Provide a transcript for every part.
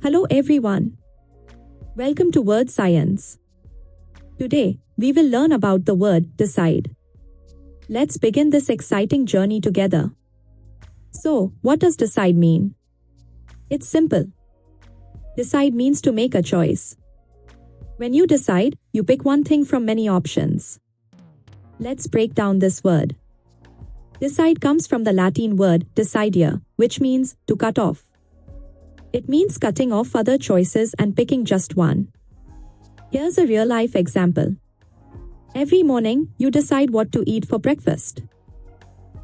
Hello everyone. Welcome to Wordscience. Today, we will learn about the word decide. Let's begin this exciting journey together. So, what does decide mean? It's simple. Decide means to make a choice. When you decide, you pick one thing from many options. Let's break down this word. Decide comes from the Latin word decidere, which means to cut off. It means cutting off other choices and picking just one. Here's a real-life example. Every morning, you decide what to eat for breakfast.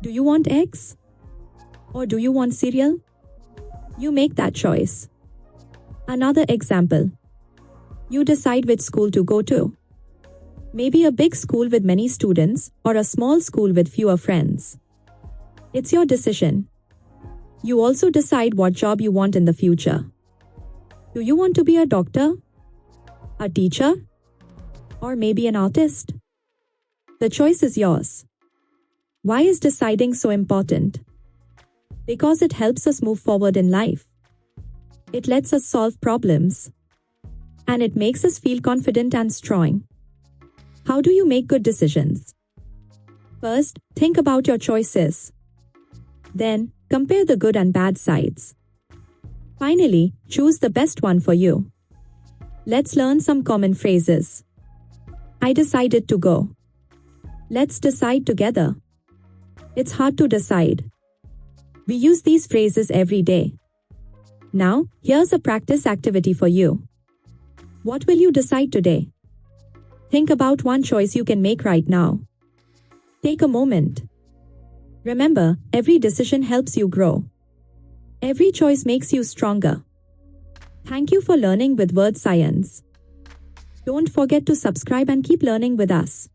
Do you want eggs? Or do you want cereal? You make that choice. Another example. You decide which school to go to. Maybe a big school with many students, or a small school with fewer friends. It's your decision. You also decide what job you want in the future. Do you want to be a doctor? A teacher? Or maybe an artist? The choice is yours. Why is deciding so important? Because it helps us move forward in life. It lets us solve problems. And it makes us feel confident and strong. How do you make good decisions? First, think about your choices. Then, compare the good and bad sides. Finally, choose the best one for you. Let's learn some common phrases. I decided to go. Let's decide together. It's hard to decide. We use these phrases every day. Now, here's a practice activity for you. What will you decide today? Think about one choice you can make right now. Take a moment. Remember, every decision helps you grow. Every choice makes you stronger. Thank you for learning with Wordscience. Don't forget to subscribe and keep learning with us.